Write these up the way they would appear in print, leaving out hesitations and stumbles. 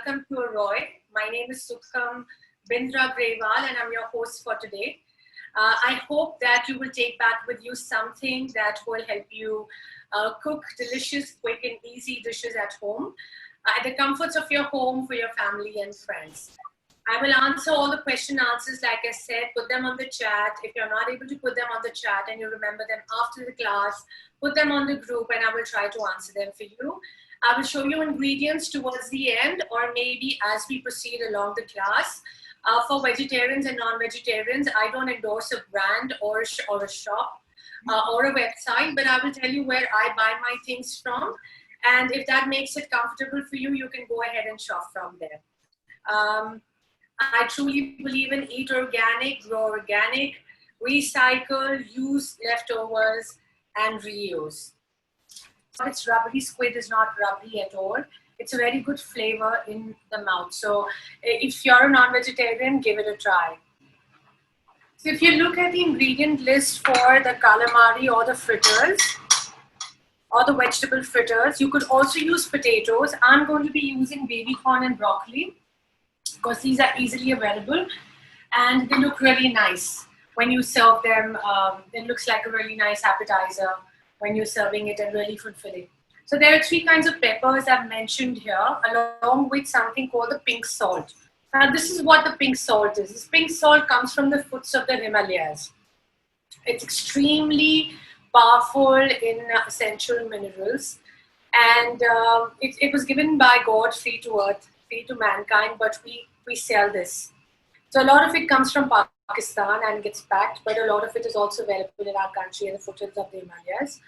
welcome to Aroi. My name is Sukham Bindra Grewal and I'm your host for today. I hope that you will take back with you something that will help you cook delicious, quick and easy dishes at home, at the comforts of your home for your family and friends. I will answer all the question answers, like I said, put them on the chat. If you're not able to put them on the chat and you remember them after the class, put them on the group and I will try to answer them for you. I will show you ingredients towards the end or maybe as we proceed along the class. For vegetarians and non-vegetarians, I don't endorse a brand or a shop or a website, but I will tell you where I buy my things from. And if that makes it comfortable for you, you can go ahead and shop from there. I truly believe in eat organic, grow organic, recycle, use leftovers, and reuse. It's rubbery. Squid is not rubbery at all. It's a very good flavor in the mouth. So if you're a non-vegetarian, give it a try. So if you look at the ingredient list for the calamari or the fritters, or the vegetable fritters, you could also use potatoes. I'm going to be using baby corn and broccoli, because these are easily available and they look really nice when you serve them. It looks like a really nice appetizer when you're serving it and really fulfilling. So there are three kinds of peppers I've mentioned here, along with something called the pink salt. Now this is what the pink salt is. This pink salt comes from the foots of the Himalayas. It's extremely powerful in essential minerals, and it was given by God free to earth, free to mankind, but we sell this. So a lot of it comes from Pakistan and gets packed, but a lot of it is also available in our country in the foothills of the Himalayas.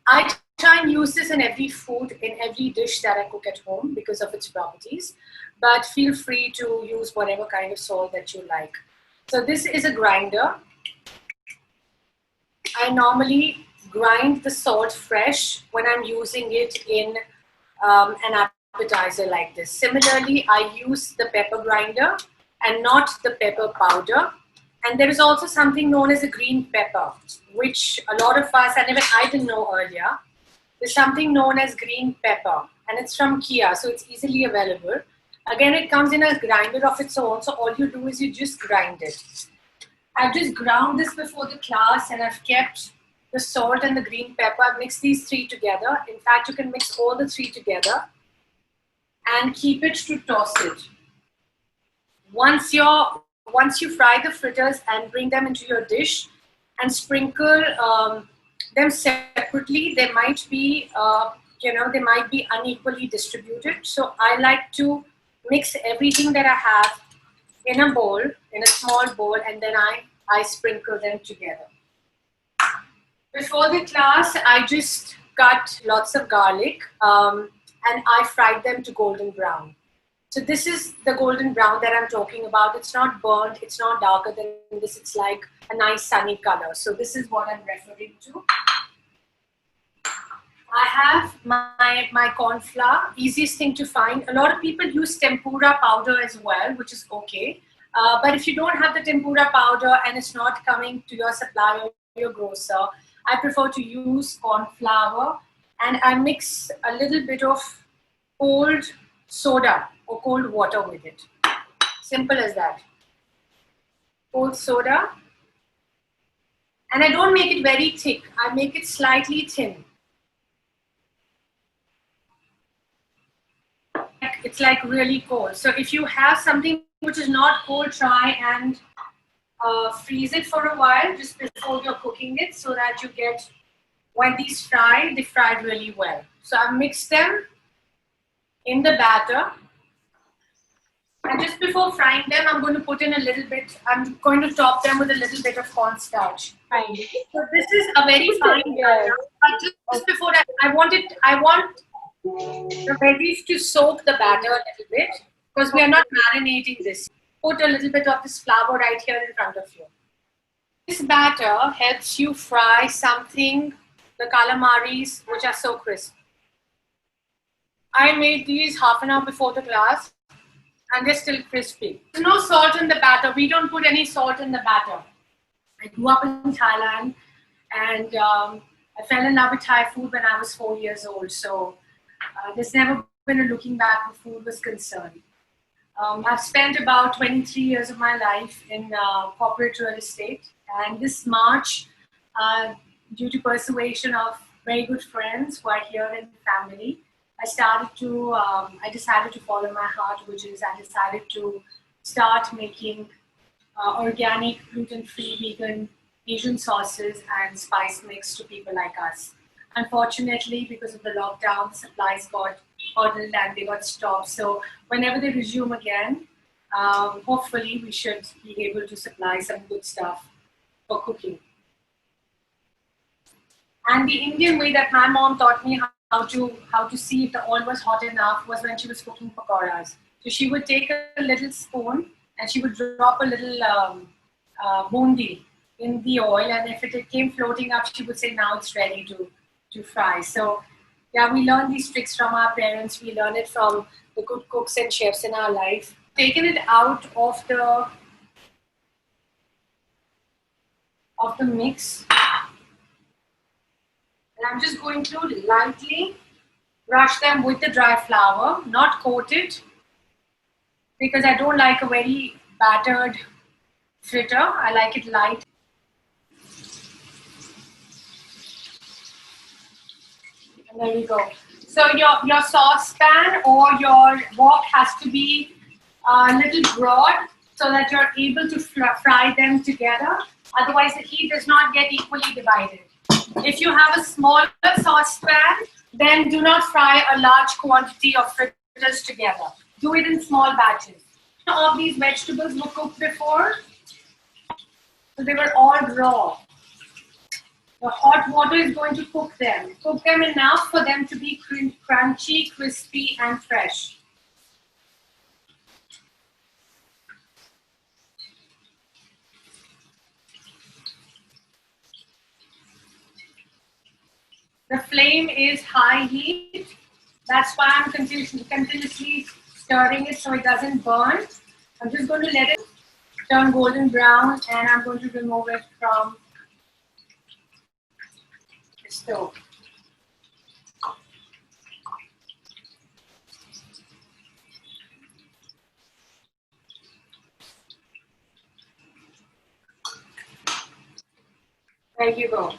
I try and use this in every food, in every dish that I cook at home because of its properties, but feel free to use whatever kind of salt that you like. So this is a grinder. I normally grind the salt fresh when I'm using it in an appetizer like this. Similarly, I use the pepper grinder and not the pepper powder. And there is also something known as a green pepper, which a lot of us, and even I didn't know earlier. There's something known as green pepper, and it's from Kia, so it's easily available. Again, it comes in a grinder of its own, so all you do is you just grind it. I've just ground this before the class, and I've kept the salt and the green pepper. I've mixed these three together. In fact, you can mix all the three together and keep it to toss it. Once you fry the fritters and bring them into your dish and sprinkle them separately, they might be, they might be unequally distributed. So I like to mix everything that I have in a bowl, in a small bowl, and then I sprinkle them together. Before the class, I just cut lots of garlic and I fried them to golden brown. So this is the golden brown that I'm talking about. It's not burnt, it's not darker than this, it's like a nice sunny color. So this is what I'm referring to. I have my corn flour, easiest thing to find. A lot of people use tempura powder as well, which is okay. But if you don't have the tempura powder and it's not coming to your supplier or your grocer, I prefer to use corn flour, and I mix a little bit of cold soda or cold water with it. Simple as that. Cold soda. And I don't make it very thick. I make it slightly thin. It's like really cold. So if you have something which is not cold, try and freeze it for a while just before you're cooking it, so that you get, when these fry, they fried really well. So I mix them in the batter. And just before frying them, I'm going to put in a little bit, I'm going to top them with a little bit of cornstarch. So this is a very fine batter. But just before that, I want the veggies to soak the batter a little bit, because we are not marinating this. Put a little bit of this flour right here in front of you. This batter helps you fry something, the calamaris, which are so crisp. I made these half an hour before the class and they're still crispy. There's no salt in the batter. We don't put any salt in the batter. I grew up in Thailand and I fell in love with Thai food when I was 4 years old. So there's never been a looking back where food was concerned. I've spent about 23 years of my life in corporate real estate, and this March, due to persuasion of very good friends who are here in family, I decided to follow my heart, which is I decided to start making organic, gluten-free, vegan Asian sauces and spice mix to people like us. Unfortunately, because of the lockdown, supplies got hurdled and they got stopped. So whenever they resume again, hopefully we should be able to supply some good stuff for cooking. And the Indian way that my mom taught me how to see if the oil was hot enough was when she was cooking pakoras. So she would take a little spoon and she would drop a little bundi in the oil, and if it came floating up, she would say, "Now it's ready to fry." So yeah, we learn these tricks from our parents. We learn it from the good cooks and chefs in our life. Taken it out of the mix. And I'm just going to lightly brush them with the dry flour, not coated, because I don't like a very battered fritter. I like it light. And there we go. So your saucepan or your wok has to be a little broad so that you're able to fry them together. Otherwise, the heat does not get equally divided. If you have a smaller saucepan, then do not fry a large quantity of fritters together. Do it in small batches. All of these vegetables were cooked before, so they were all raw. The hot water is going to cook them. Cook them enough for them to be crunchy, crispy, and fresh. The flame is high heat. That's why I'm continuously stirring it so it doesn't burn. I'm just going to let it turn golden brown, and I'm going to remove it from the stove. There you go.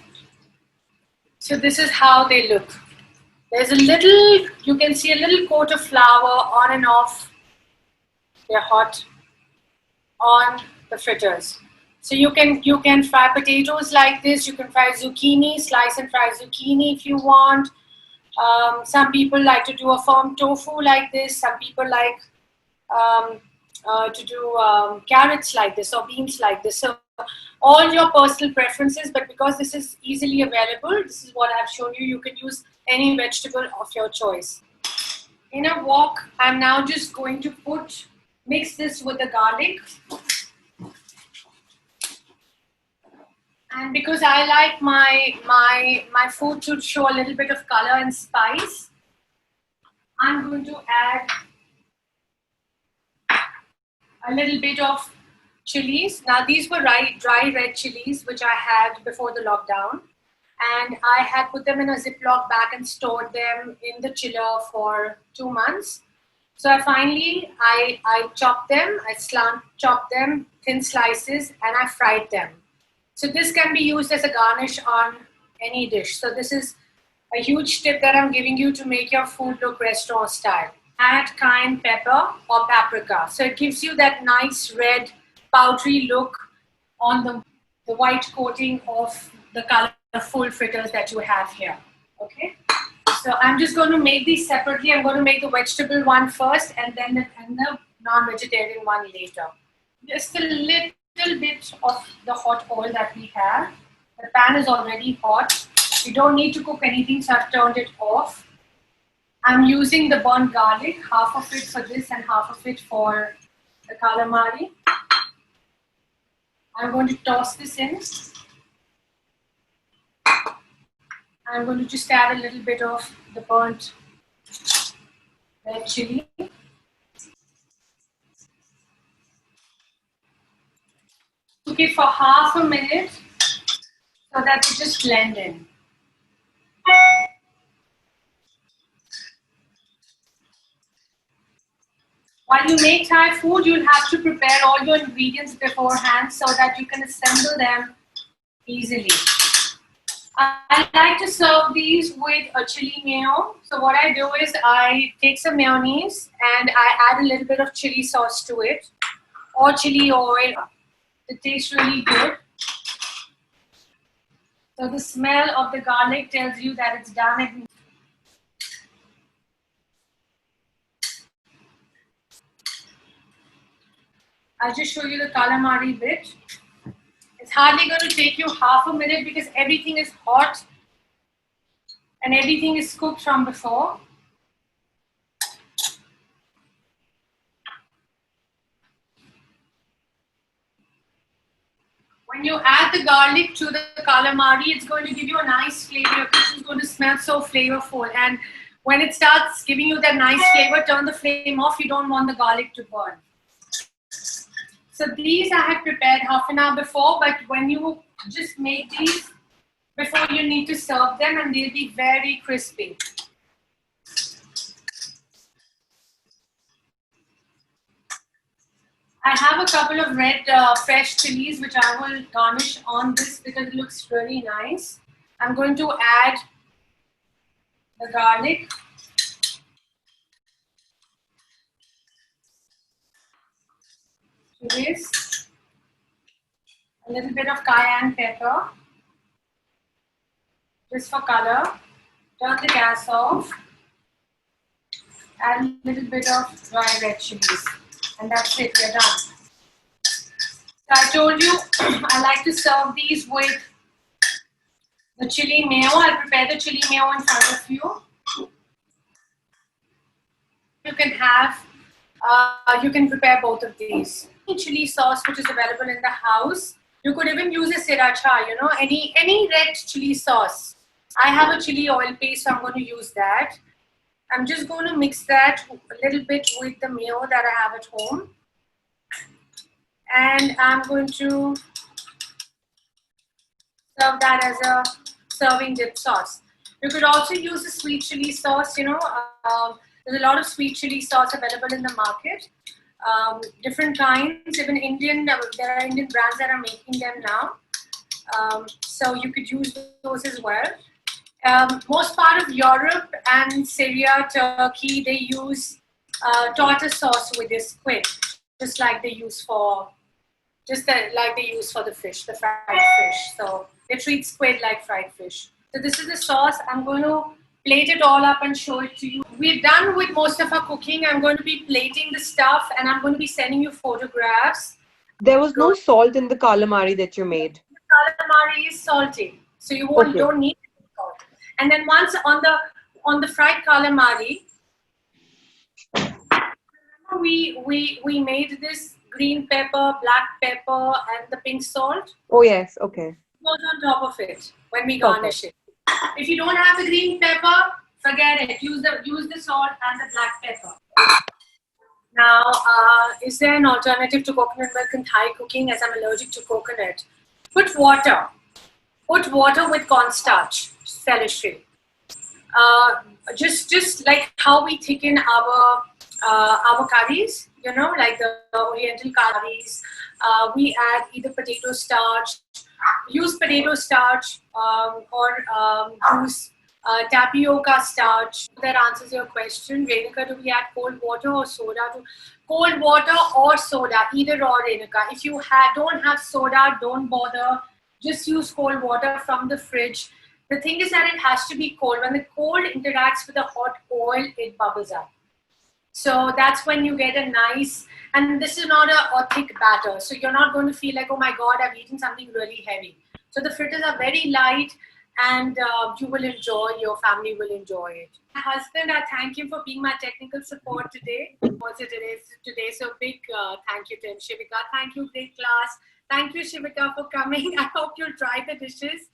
So this is how they look. There's a little, you can see a little coat of flour on and off. They're hot on the fritters. So you can fry potatoes like this. You can fry zucchini, slice and fry zucchini if you want. Some people like to do a firm tofu like this. Some people like to do carrots like this or beans like this. So all your personal preferences, but because this is easily available, this is what I've shown you. You can use any vegetable of your choice. In a wok, I'm now just going to mix this with the garlic. And because I like my food to show a little bit of color and spice, I'm going to add a little bit of chillies. Now these were dry red chillies which I had before the lockdown, and I had put them in a Ziploc bag and stored them in the chiller for 2 months. So I chopped them, chopped them thin slices, and I fried them. So this can be used as a garnish on any dish. So this is a huge tip that I'm giving you to make your food look restaurant style. Add cayenne pepper or paprika. So it gives you that nice red powdery look on the white coating of the colorful fritters that you have here. Okay. So I'm just going to make these separately. I'm going to make the vegetable one first and then the non-vegetarian one later. Just a little bit of the hot oil that we have. The pan is already hot. You don't need to cook anything, so I've turned it off. I'm using the burnt garlic, half of it for this and half of it for the calamari. I'm going to toss this in. I'm going to just add a little bit of the burnt red chilli. Cook it for half a minute so that it just blend in. While you make Thai food, you'll have to prepare all your ingredients beforehand so that you can assemble them easily. I like to serve these with a chili mayo. So what I do is I take some mayonnaise and I add a little bit of chili sauce to it, or chili oil. It tastes really good. So the smell of the garlic tells you that it's done. I'll just show you the calamari bit. It's hardly going to take you half a minute because everything is hot and everything is cooked from before. When you add the garlic to the calamari, it's going to give you a nice flavor. Your kitchen is going to smell so flavorful. And when it starts giving you that nice flavor, turn the flame off. You don't want the garlic to burn. So these I had prepared half an hour before, but when you just make these before you need to serve them, and they'll be very crispy. I have a couple of red fresh chilies which I will garnish on this because it looks really nice. I'm going to add the garlic. To this, a little bit of cayenne pepper, just for color. Turn the gas off. Add a little bit of dry red chilies. And that's it, we're done. So I told you I like to serve these with the chili mayo. I'll prepare the chili mayo in front of you. You can have, you can prepare both of these. Chili sauce which is available in the house. You could even use a sriracha, you know, any red chili sauce. I have a chili oil paste, so I'm going to use that. I'm just going to mix that a little bit with the mayo that I have at home. And I'm going to serve that as a serving dip sauce. You could also use a sweet chili sauce, you know. There's a lot of sweet chili sauce available in the market. Different kinds, even Indian, there are Indian brands that are making them now. So you could use those as well. Most part of Europe and Syria, Turkey, they use tartar sauce with this squid, just like they use for, like they use for the fish, the fried fish. So they treat squid like fried fish. So this is the sauce. I'm going to plate it all up and show it to you. We're done with most of our cooking. I'm going to be plating the stuff and I'm going to be sending you photographs. There was no salt in the calamari that you made. The calamari is salty, so you don't need salt. And then once on the fried calamari, we made this green pepper, black pepper, and the pink salt. Oh yes, okay. It goes on top of it when we garnish it. If you don't have the green pepper, forget it. Use the salt and the black pepper. Now, is there an alternative to coconut milk in Thai cooking? As I'm allergic to coconut, put water. Put water with cornstarch, celery. Just like how we thicken our curries, you know, like the Oriental curries. We add either potato starch. Use potato starch or use tapioca starch. That answers your question. Renuka, do we add cold water or soda? Cold water or soda, either or, Renuka. If you don't have soda, don't bother. Just use cold water from the fridge. The thing is that it has to be cold. When the cold interacts with the hot oil, it bubbles up. So that's when you get a nice, and this is not a thick batter. So you're not going to feel like, oh my God, I've eaten something really heavy. So the fritters are very light and you will enjoy, your family will enjoy it. My husband, I thank him for being my technical support today. So big thank you to him. Shivika, thank you, great class. Thank you, Shivika, for coming. I hope you'll try the dishes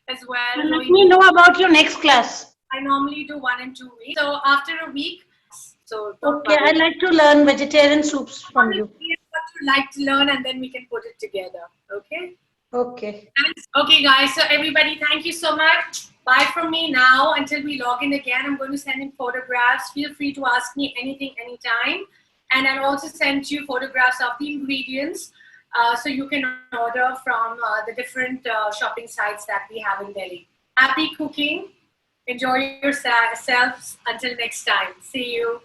as well. Let me know about your next class. I normally do 1 and 2 weeks. So after a week, so okay, I'd like to learn vegetarian soups from you. What you like to learn, and then we can put it together. Okay. Okay. Thanks. Okay, guys. So everybody, thank you so much. Bye from me now until we log in again. I'm going to send in photographs. Feel free to ask me anything, anytime. And I'll also send you photographs of the ingredients so you can order from the different shopping sites that we have in Delhi. Happy cooking. Enjoy yourselves. Until next time. See you.